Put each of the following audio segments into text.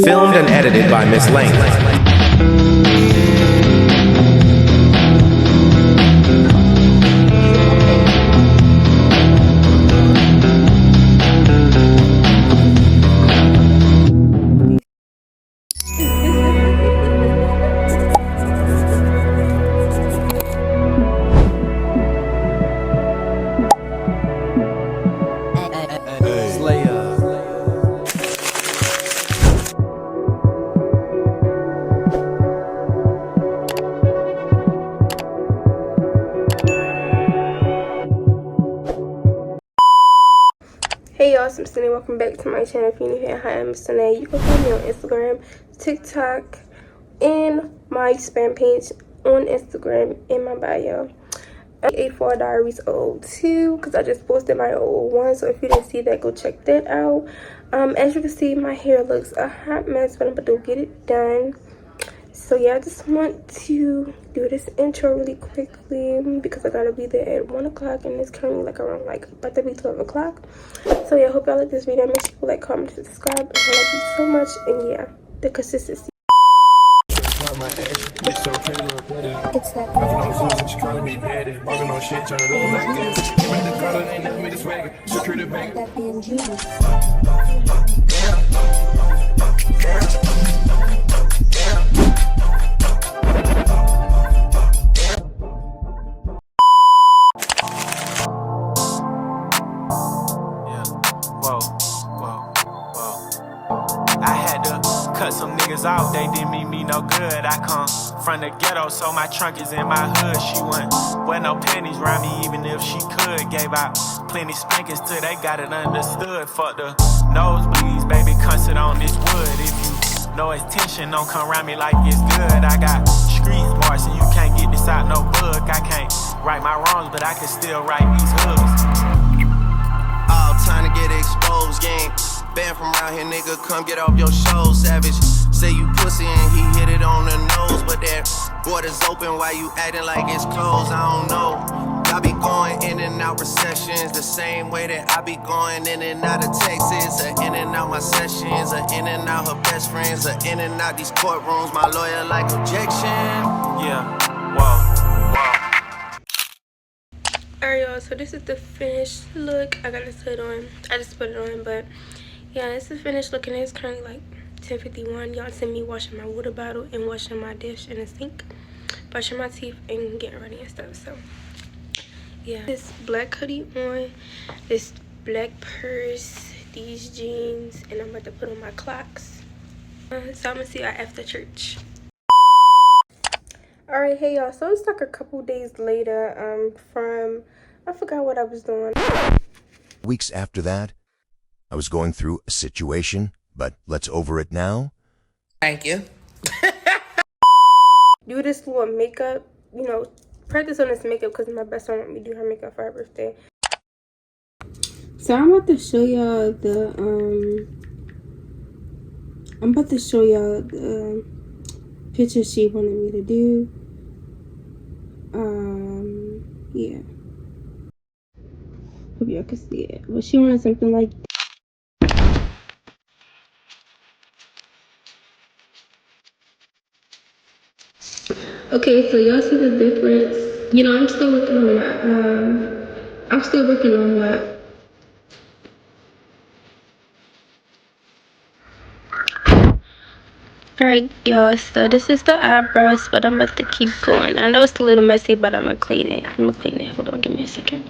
Filmed and edited by Miss Lane. Hey y'all, so I'm Cindy. Welcome back to my channel. If you're new here, hi, I'm Cindy. You can find me on Instagram, TikTok, and my spam page on Instagram in my bio. A4 Diaries 02 because I just posted my old one. So if you didn't see that, go check that out. As you can see, my hair looks a hot mess, but I'm about to get it done. So yeah, I just want to do this intro really quickly because I gotta be there at 1 o'clock and it's currently like around about to be 12 o'clock. So yeah, I hope y'all like this video. Make sure you like, comment, subscribe, and I love you so much. And yeah, the consistency. It's that Cut some niggas out, they didn't mean me no good. I come from the ghetto, so my trunk is in my hood. She wouldn't wear no panties around me, even if she could. Gave out plenty spankings till they got it understood. Fuck the nosebleeds, baby, come sit on this wood. If you know it's tension, don't come around me like it's good. I got street smarts, and you can't get this out no book. I can't right my wrongs, but I can still write these hooks. All time to get exposed, gang. Banned from around here, nigga, come get off your show, savage. Say you pussy and he hit it on the nose, but that border's open, why you acting like it's closed? I don't know. I be going in and out recessions the same way that I be going in and out of Texas, or in and out my sessions, or in and out her best friends, or in and out these courtrooms. My lawyer like objection. Yeah, whoa. Alright y'all, so this is the finished look. I got this hood on. I just put it on, but yeah, this is the finished look, and it's currently like 10:51. Y'all see me washing my water bottle and washing my dish in the sink, brushing my teeth and getting ready and stuff. So yeah, this black hoodie on, this black purse, these jeans, and I'm about to put on my clocks. So I'm gonna see y'all after church. Alright, hey y'all, so it's like a couple days later from I forgot what I was doing. Weeks after that, I was going through a situation, but let's over it now. Thank you. Do this little makeup, you know, practice on this makeup because my best friend want me to do her makeup for her birthday. So I'm about to show y'all the picture she wanted me to do. Yeah. Hope y'all can see it. But she wanted something like okay, so y'all see the difference. You know, I'm still working on my Alright y'all, so this is the eyebrows, but I'm about to keep going. I know it's a little messy, but I'm gonna clean it. Hold on, give me a second.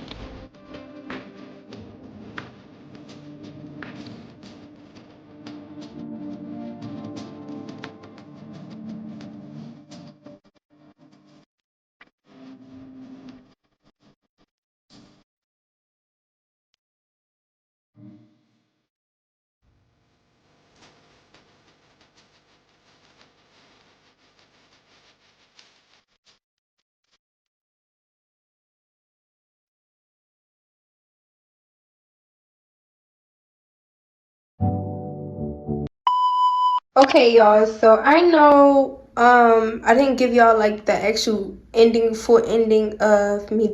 Okay y'all, so I know I didn't give y'all like the actual full ending of me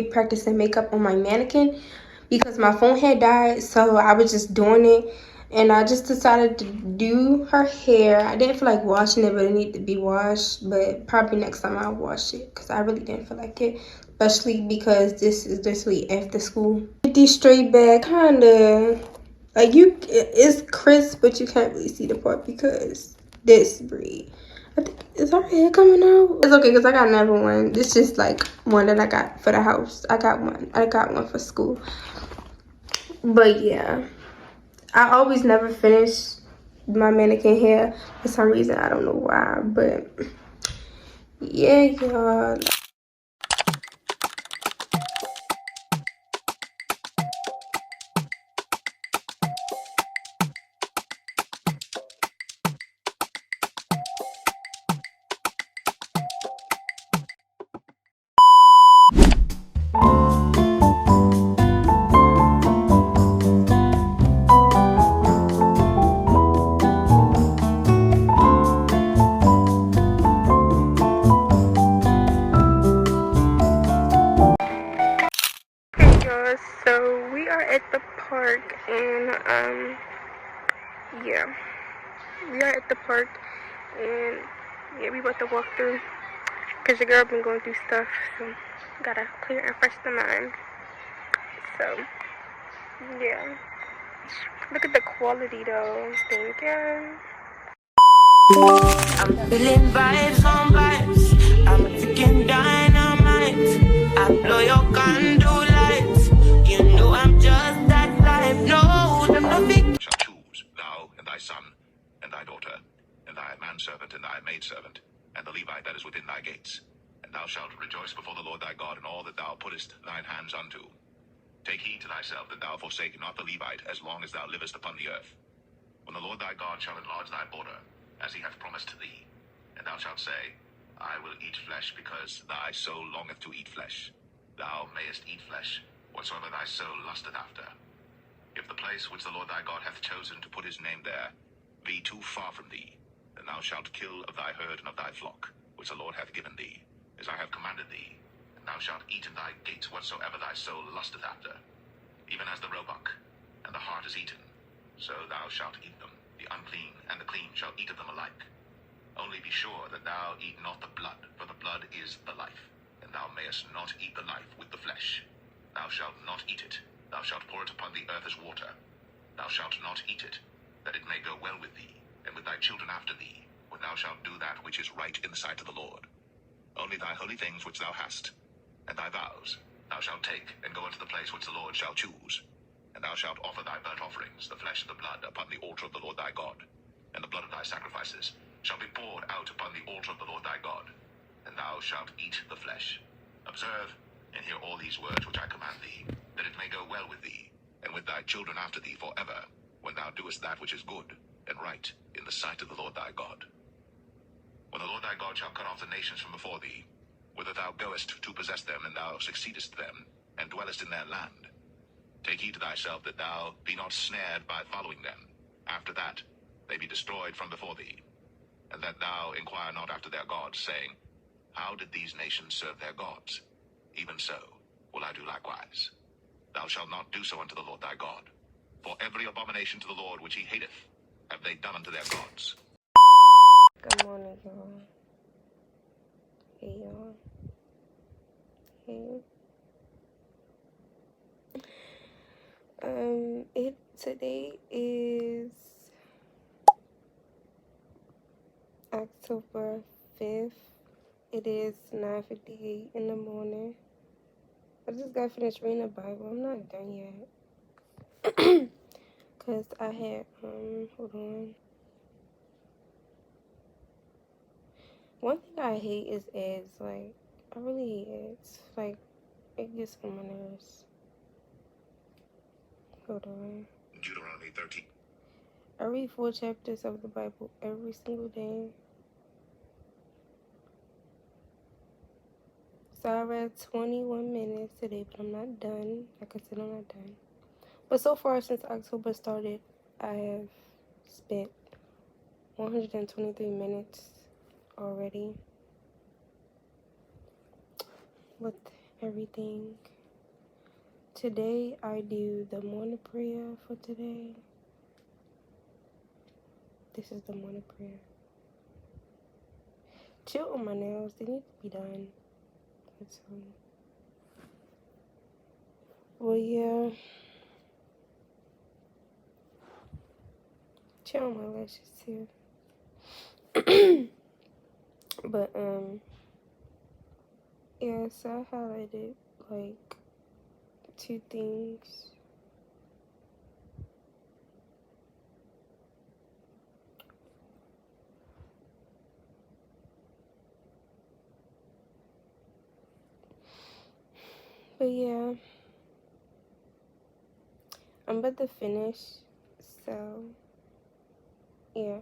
practicing makeup on my mannequin because my phone had died, so I was just doing it And I just decided to do her hair. I didn't feel like washing it, but it needed to be washed. But probably next time I'll wash it because I really didn't feel like it. Especially because this is literally after school. These straight back, kind of like it's crisp, but you can't really see the part because this breed. I think, is her hair coming out? It's okay because I got another one. This is like one that I got for the house. I got one for school. But yeah, I always never finish my mannequin hair for some reason. I don't know why, but yeah, y'all. Hey y'all, so we are at the park and yeah, we are at the park and yeah, we about to walk through because your girl been going through stuff, so gotta clear and fresh the mind. So yeah, look at the quality though. Thank you. I'm feeling vibes on vibes. I'm a freaking dynamite. I blow your candle lights. You know I'm just that type. No, the perfect. Shall choose, thou and thy son, and thy daughter, and thy manservant and thy maidservant, and the Levite that is within thy gates. And thou shalt rejoice before the Lord thy God in all that thou puttest thine hands unto. Take heed to thyself that thou forsake not the Levite as long as thou livest upon the earth. When the Lord thy God shall enlarge thy border, as he hath promised thee, and thou shalt say, I will eat flesh, because thy soul longeth to eat flesh. Thou mayest eat flesh, whatsoever thy soul lusteth after. If the place which the Lord thy God hath chosen to put his name there be too far from thee, then thou shalt kill of thy herd and of thy flock, which the Lord hath given thee, as I have commanded thee, and thou shalt eat in thy gates whatsoever thy soul lusteth after, even as the roebuck and the hart is eaten, so thou shalt eat them. The unclean and the clean shall eat of them alike. Only be sure that thou eat not the blood, for the blood is the life, and thou mayest not eat the life with the flesh. Thou shalt not eat it. Thou shalt pour it upon the earth as water. Thou shalt not eat it, that it may go well with thee, and with thy children after thee, when thou shalt do that which is right in the sight of the Lord. Only thy holy things which thou hast, and thy vows, thou shalt take, and go unto the place which the Lord shall choose. And thou shalt offer thy burnt offerings, the flesh and the blood, upon the altar of the Lord thy God. And the blood of thy sacrifices shall be poured out upon the altar of the Lord thy God. And thou shalt eat the flesh. Observe and hear all these words which I command thee, that it may go well with thee, and with thy children after thee forever, when thou doest that which is good and right in the sight of the Lord thy God. When the Lord thy God shall cut off the nations from before thee, whither thou goest to possess them, and thou succeedest them, and dwellest in their land, take heed to thyself that thou be not snared by following them, after that they be destroyed from before thee, and that thou inquire not after their gods, saying, How did these nations serve their gods? Even so will I do likewise. Thou shalt not do so unto the Lord thy God, for every abomination to the Lord which he hateth have they done unto their gods. Good morning, y'all. Hey, y'all. Hey. Today is October 5th. It is 9:58 in the morning. I just got finished reading the Bible. I'm not done yet. Cause I had hold on. One thing I hate is ads. Like, I really hate ads. Like, it gets on my nerves. Hold on. Deuteronomy 13. I read 4 chapters of the Bible every single day. So I read 21 minutes today, but I'm not done. Like I said, I'm not done. But so far, since October started, I have spent 123 minutes already with everything. Today, I do the morning prayer for today. this is the morning prayer. Chill on my nails. They need to be done. That's well, yeah. Chill on my lashes too. But yeah, so I highlighted like 2 things. But yeah, I'm about to finish, so yeah.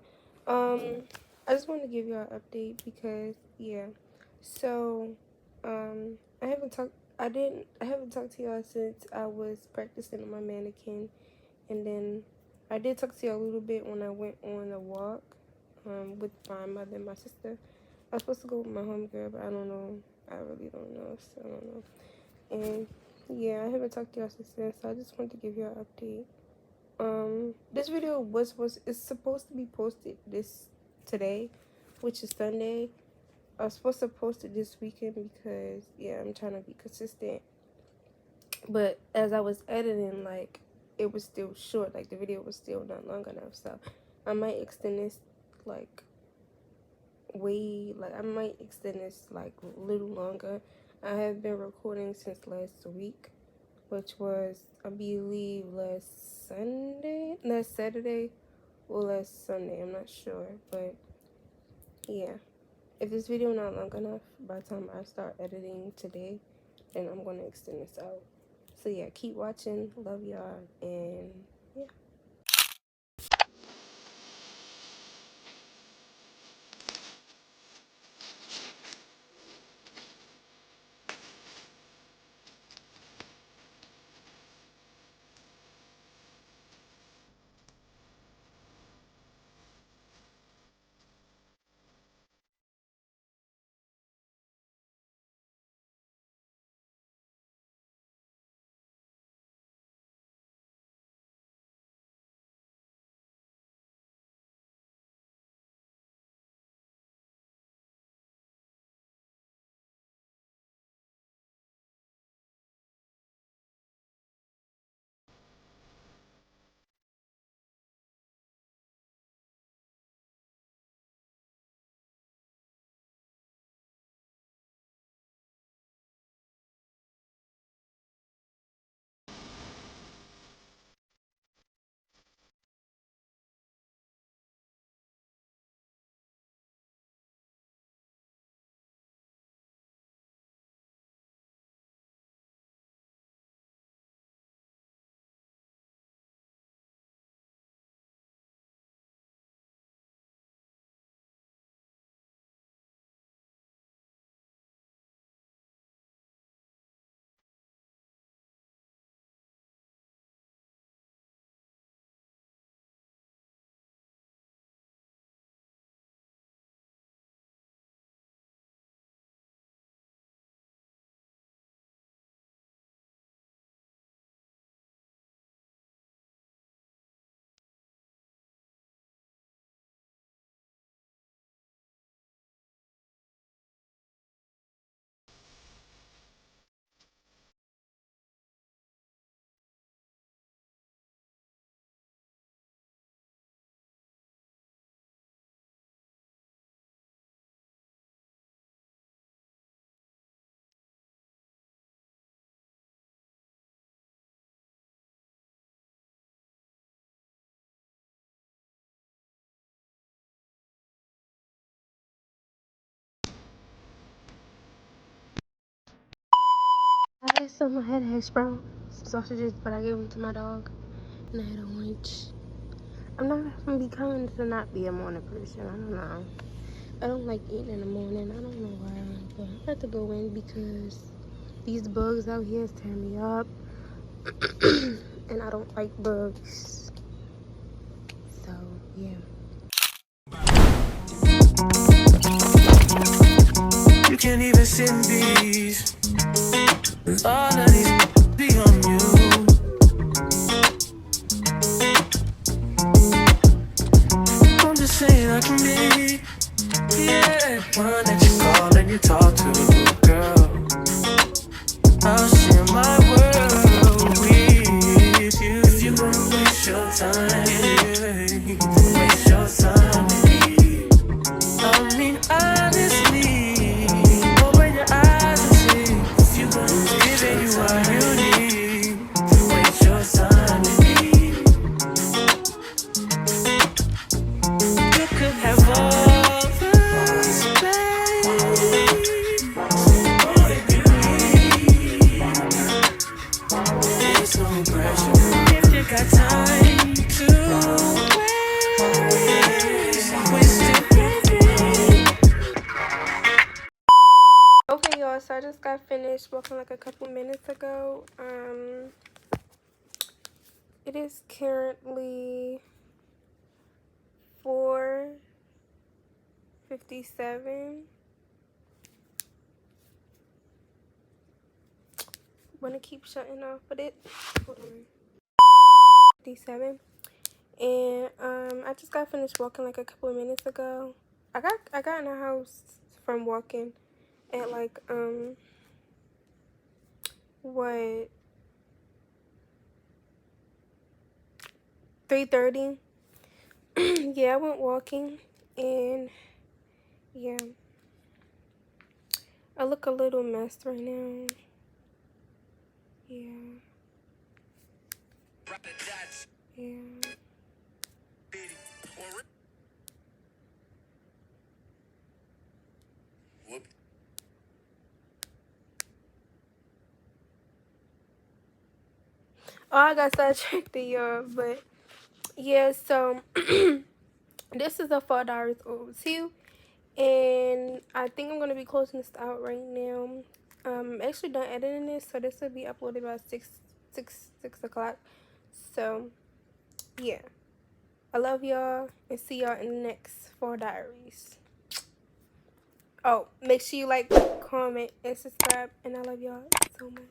I just want to give y'all an update because yeah. So I haven't talked to y'all since I was practicing on my mannequin, and then I did talk to y'all a little bit when I went on a walk with my mother and my sister. I was supposed to go with my homegirl, but I don't know. I really don't know, so I don't know. And yeah, I haven't talked to y'all since then, so I just wanted to give y'all an update. This video is supposed to be posted today, which is Sunday. I was supposed to post it this weekend because yeah, I'm trying to be consistent. But as I was editing, like, it was still short, like the video was still not long enough, so I might extend this like a little longer. I have been recording since last week, which was, I believe, last Saturday or last Sunday. I'm not sure, but yeah. If this video not long enough by the time I start editing today, then I'm going to extend this out. So yeah, keep watching. Love y'all, and yeah. I had some hash brown, some sausages, but I gave them to my dog, and I had a lunch. I'm not gonna be coming to not be a morning person. I don't know. I don't like eating in the morning. I don't know why, but I have to go in because these bugs out here is tearing me up, and I don't like bugs. So yeah. You can't even sit in peace. All of these be on you. I'm just Yeah, one that you call and you talk to, girl. I'll share my world with you. If you gonna waste your time, yeah, waste your time with me. I mean, honestly, open your eyes and see. If you gonna give it, you what you need. Waste your time with me. You could have all the space, all that you need. There's no pressure if you got time to waste it with me. Okay, y'all, so I just got finished walking like a couple minutes ago. It is currently 4:57. Wanna keep shutting off, but hold on. 57. And I just got finished walking like a couple of minutes ago. I got in the house from walking at like what, 3:30. Yeah, I went walking, and yeah, I look a little messed right now. Yeah. Oh, I got sidetracked, y'all, but yeah, so this is a Fall Diaries overview, and I think I'm gonna be closing this out right now. I'm actually done editing this, so this will be uploaded by 6 o'clock. So yeah, I love y'all, and see y'all in the next Fall Diaries. Oh, make sure you like, comment, and subscribe, and I love y'all so much.